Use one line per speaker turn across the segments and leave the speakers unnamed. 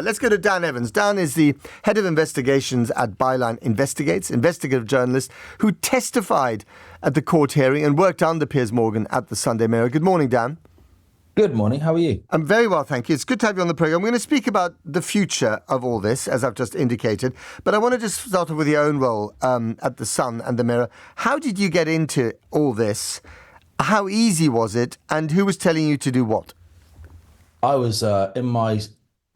Let's go to Dan Evans. Dan is the head of investigations at Byline Investigates, investigative journalist who testified at the court hearing and worked under Piers Morgan at the Sunday Mirror. Good morning, Dan.
Good morning. How are you?
I'm very well, thank you. It's good to have you on the programme. We're going to speak about the future of all this, as I've just indicated. But I want to just start off with your own role at the Sun and the Mirror. How did you get into all this? How easy was it? And who was telling you to do what?
I was in my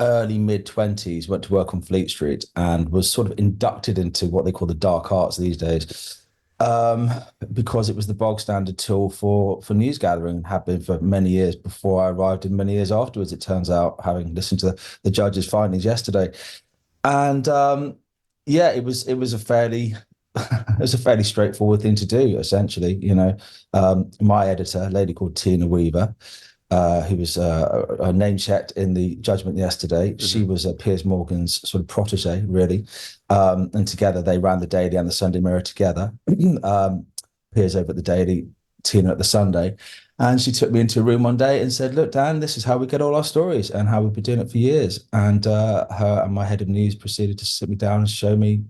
early mid-20s, went to work on Fleet Street and was sort of inducted into what they call the dark arts these days, because it was the bog standard tool for news gathering, and had been for many years before I arrived and many years afterwards, it turns out, having listened to the judge's findings yesterday. And it was a fairly it was a fairly straightforward thing to do, essentially. My editor, a lady called Tina Weaver, who was name checked in the judgment yesterday. Mm-hmm. She was Piers Morgan's sort of protégé, really. And together they ran the Daily and the Sunday Mirror together. Piers over at the Daily, Tina at the Sunday. And she took me into a room one day and said, "Look, Dan, this is how we get all our stories and how we've been doing it for years." And her and my head of news proceeded to sit me down and show me,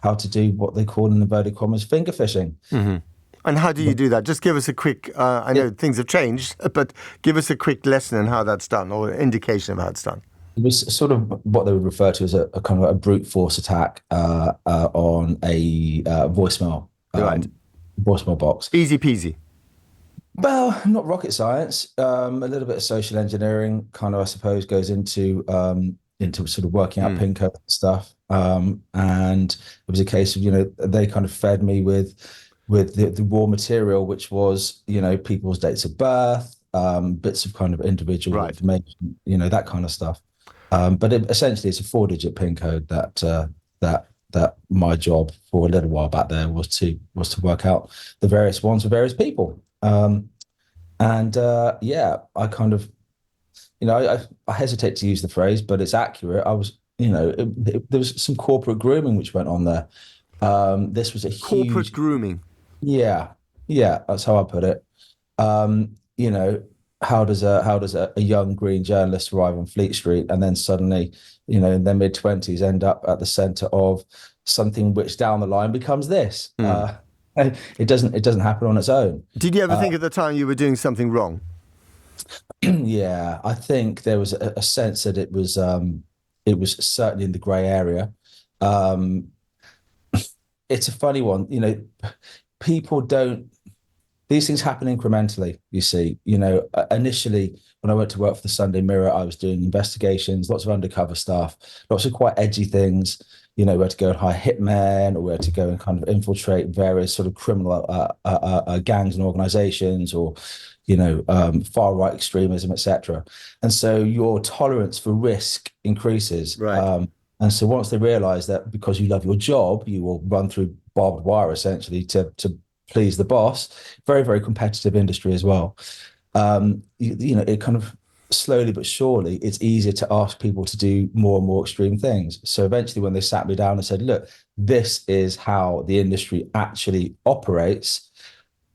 how to do what they call in inverted commas finger fishing.
Mm-hmm. And how do you do that? Just give us a quick, I know things have changed, but give us a quick lesson on how that's done, or indication of how it's done.
It was sort of what they would refer to as a kind of a brute force attack on a voicemail, voicemail box.
Easy peasy.
Well, not rocket science. A little bit of social engineering kind of, I suppose, goes into sort of working out pin code stuff. And it was a case of, they kind of fed me with the raw material, which was, people's dates of birth, bits of kind of individual information, that kind of stuff. But essentially, it's a 4-digit PIN code that my job for a little while back there was to work out the various ones for various people. I kind of, I hesitate to use the phrase, but it's accurate. I was, there was some corporate grooming which went on there. This was a huge
corporate grooming.
Yeah, that's how I put it. How does a young green journalist arrive on Fleet Street and then suddenly, in their mid-20s, end up at the centre of something which down the line becomes this? It doesn't happen on its own.
Did you ever think at the time you were doing something wrong?
Yeah, I think there was a sense that it was certainly in the grey area. It's a funny one, people these things happen incrementally, you see. Initially, when I went to work for the Sunday Mirror, I was doing investigations, lots of undercover stuff, lots of quite edgy things, we had to go and hire hitmen, or we had to go and kind of infiltrate various sort of criminal gangs and organizations, or, far-right extremism, etc. And so your tolerance for risk increases.
Right.
And so once they realize that because you love your job, you will run through barbed wire essentially to please the boss, very, very competitive industry as well. It kind of slowly but surely, it's easier to ask people to do more and more extreme things. So eventually when they sat me down and said, "Look, this is how the industry actually operates,"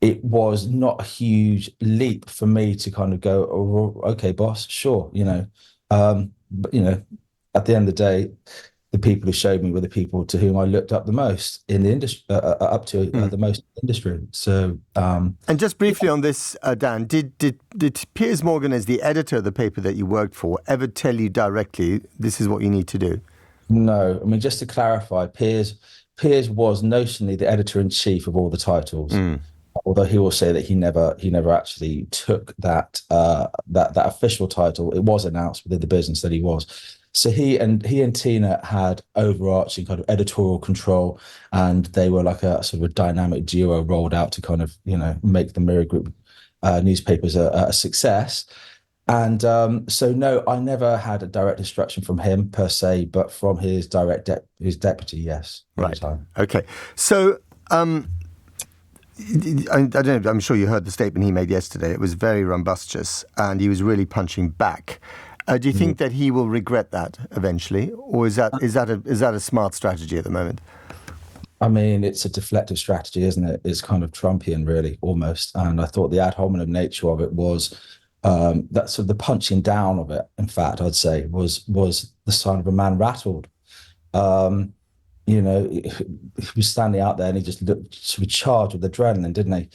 it was not a huge leap for me to kind of go, "Oh, okay, boss, sure," but at the end of the day, the people who showed me were the people to whom I looked up the most in the industry, the most industry. So,
and just briefly on this, Dan, did Piers Morgan, as the editor of the paper that you worked for, ever tell you directly this is what you need to do?
No, I mean, just to clarify, Piers was notionally the editor-in-chief of all the titles. Although he will say that he never actually took that official title. It was announced within the business that he was. So he and Tina had overarching kind of editorial control, and they were like a sort of a dynamic duo rolled out to kind of, make the Mirror Group newspapers a success. And so no, I never had a direct instruction from him per se, but from his his deputy, yes.
Right. Okay. So I don't know, I'm sure you heard the statement he made yesterday. It was very rumbustious, and he was really punching back. Do you think that he will regret that eventually, or is that a smart strategy at the moment?
I mean, it's a deflective strategy, isn't it? It's kind of Trumpian, really, almost. And I thought the ad hominem nature of it was that sort of the punching down of it, in fact, I'd say was the sign of a man rattled. Um, he was standing out there and he just looked sort of charged with adrenaline, didn't he?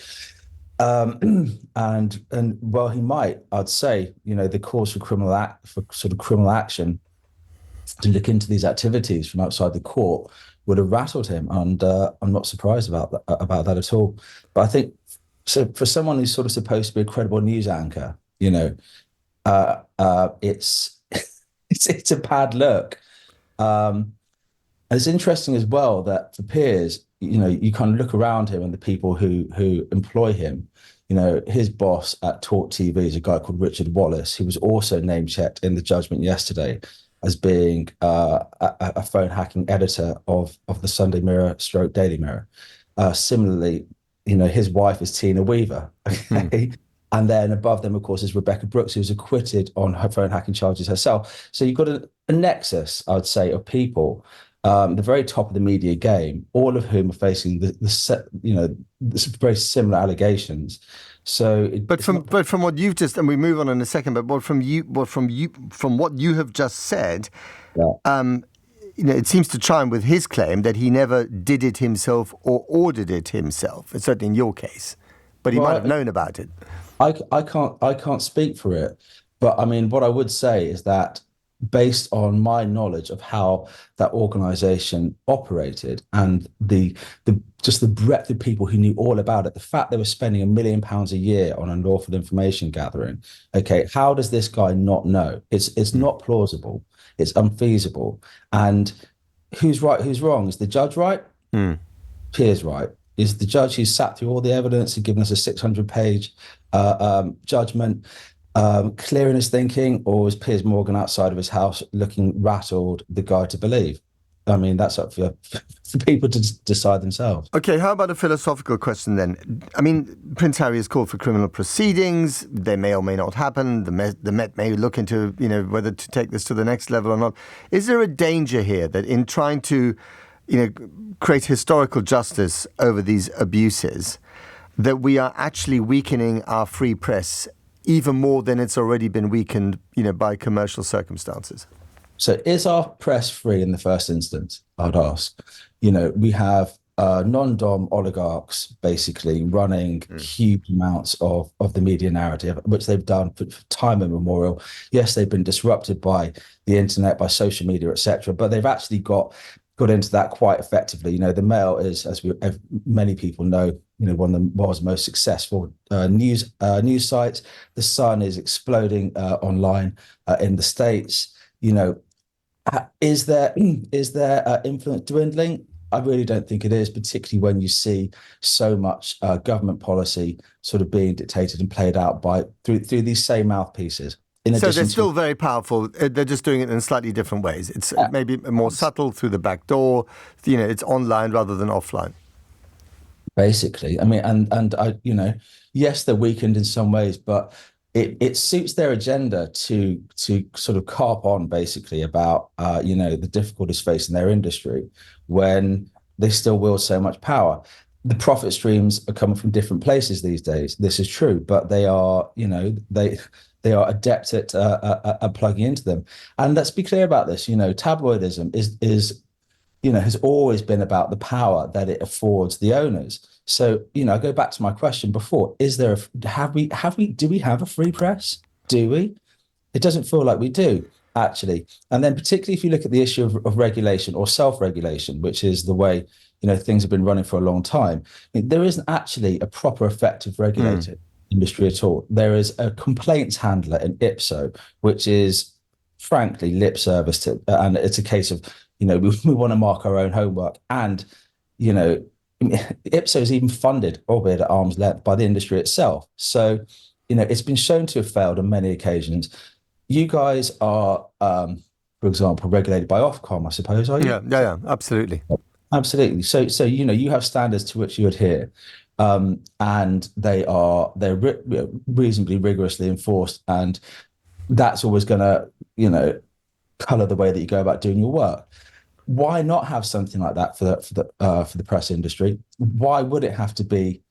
And well, he might, I'd say, the cause for sort of criminal action to look into these activities from outside the court would have rattled him, and I'm not surprised about that at all. But I think so for someone who's sort of supposed to be a credible news anchor, it's it's a bad look. And it's interesting as well that for Piers, you kind of look around him and the people who employ him. His boss at Talk TV is a guy called Richard Wallace, who was also name checked in the judgment yesterday as being a phone hacking editor of the Sunday Mirror / Daily Mirror. Similarly, his wife is Tina Weaver. Okay? And then above them, of course, is Rebecca Brooks, who was acquitted on her phone hacking charges herself. So you've got a nexus, I would say, of people, the very top of the media game, all of whom are facing the very similar allegations. So,
but from what you've just, and we move on in a second, but from what you have just said,
yeah.
It seems to chime with his claim that he never did it himself or ordered it himself. It's certainly in your case, but he might have known about it.
I can't speak for it, but I mean, what I would say is that based on my knowledge of how that organization operated and the breadth of people who knew all about it, the fact they were spending £1 million a year on unlawful information gathering. Okay, how does this guy not know? It's not plausible. It's unfeasible. And who's right? Who's wrong? Is the judge right? Piers right? Is the judge who's sat through all the evidence and given us a 600-page judgment clear in his thinking, or is Piers Morgan outside of his house looking rattled, the guy to believe? I mean, that's up for people to decide themselves.
Okay, how about a philosophical question then? I mean, Prince Harry has called for criminal proceedings. They may or may not happen. The Met may look into, whether to take this to the next level or not. Is there a danger here that in trying to, create historical justice over these abuses, that we are actually weakening our free press even more than it's already been weakened, by commercial circumstances?
So is our press free in the first instance? I'd ask. We have non-dom oligarchs basically running huge amounts of the media narrative, which they've done for time immemorial. Yes, they've been disrupted by the internet, by social media, etc., but they've actually got into that quite effectively. The Mail is, as many people know, one of the world's most successful news sites. The Sun is exploding online in the States. Is there influence dwindling? I really don't think it is, particularly when you see so much government policy sort of being dictated and played out through these same mouthpieces.
So they're still very powerful. They're just doing it in slightly different ways. It's maybe more subtle through the back door. It's online rather than offline.
Basically, I mean, and I, yes, they're weakened in some ways, but it suits their agenda to sort of carp on basically about the difficulties facing their industry when they still wield so much power. The profit streams are coming from different places these days. This is true, but they are, they are adept at plugging into them. And let's be clear about this. Tabloidism is has always been about the power that it affords the owners. So, I go back to my question before: do we have a free press? Do we? It doesn't feel like we do, actually. And then, particularly if you look at the issue of regulation or self-regulation, which is the way things have been running for a long time, there isn't actually a proper effective regulated industry at all. There is a complaints handler in Ipso, which is frankly lip service to, and it's a case of we want to mark our own homework, and Ipso is even funded, albeit at arm's length, by the industry itself. So it's been shown to have failed on many occasions. You guys are, for example, regulated by Ofcom, I suppose, are you?
Yeah, absolutely.
Absolutely. So you have standards to which you adhere, and they're reasonably rigorously enforced, and that's always going to color the way that you go about doing your work. Why not have something like that for the press industry? Why would it have to be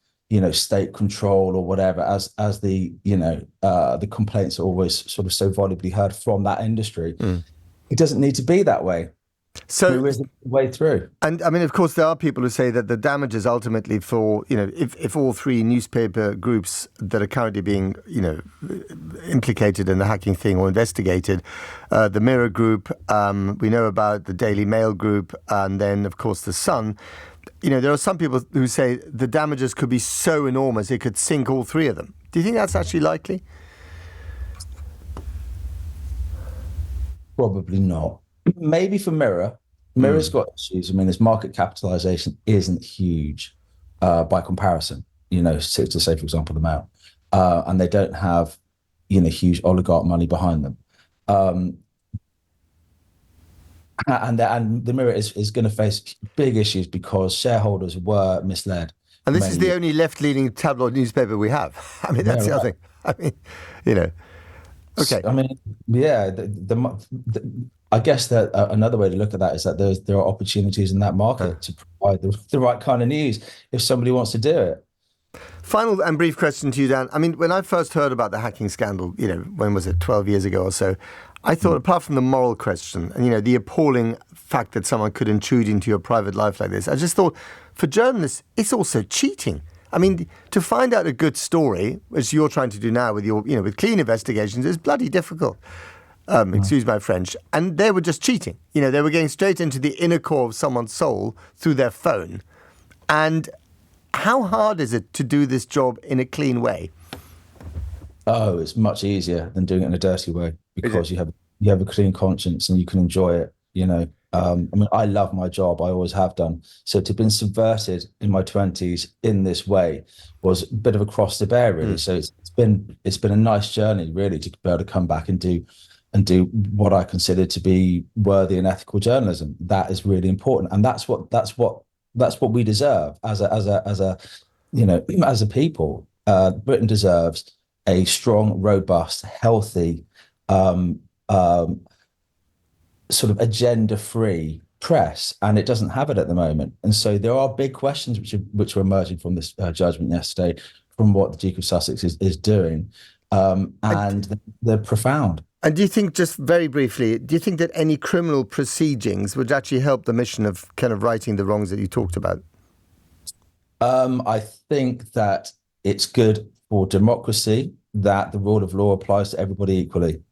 state control or whatever, as the the complaints are always sort of so volubly heard from that industry. It doesn't need to be that way.
So
there is a way through.
And I mean, of course, there are people who say that the damages ultimately for, if all three newspaper groups that are currently being, implicated in the hacking thing or investigated, the Mirror Group, we know about the Daily Mail Group, and then, of course, the Sun. There are some people who say the damages could be so enormous it could sink all three of them. Do you think that's actually likely?
Probably not. Maybe for Mirror. Mirror's got issues. I mean, its market capitalization isn't huge by comparison, to say, for example, the Mail. And they don't have, huge oligarch money behind them. And the Mirror is going to face big issues because shareholders were misled.
And this is the only left-leaning tabloid newspaper we have. I mean, that's the other thing. I mean, okay.
I mean, yeah, I guess that another way to look at that is that there are opportunities in that market to provide the right kind of news if somebody wants to do it.
Final and brief question to you, Dan. I mean, when I first heard about the hacking scandal, when was it, 12 years ago or so, I thought, apart from the moral question and, the appalling fact that someone could intrude into your private life like this, I just thought, for journalists, it's also cheating. I mean, to find out a good story, as you're trying to do now with your, with clean investigations, is bloody difficult. Excuse my French. And they were just cheating. They were getting straight into the inner core of someone's soul through their phone. And how hard is it to do this job in a clean way?
Oh, it's much easier than doing it in a dirty way because you have a clean conscience and you can enjoy it. I mean, I love my job. I always have done. So to have been subverted in my 20s in this way was a bit of a cross to bear, really. So it's been a nice journey, really, to be able to come back and do what I consider to be worthy and ethical journalism. That is really important, and that's what we deserve as a people. Britain deserves a strong, robust, healthy, sort of agenda-free press, and it doesn't have it at the moment. And so there are big questions which are emerging from this judgment yesterday, from what the Duke of Sussex is doing, and they're profound.
And do you think, just very briefly, that any criminal proceedings would actually help the mission of kind of righting the wrongs that you talked about?
I think that it's good for democracy that the rule of law applies to everybody equally.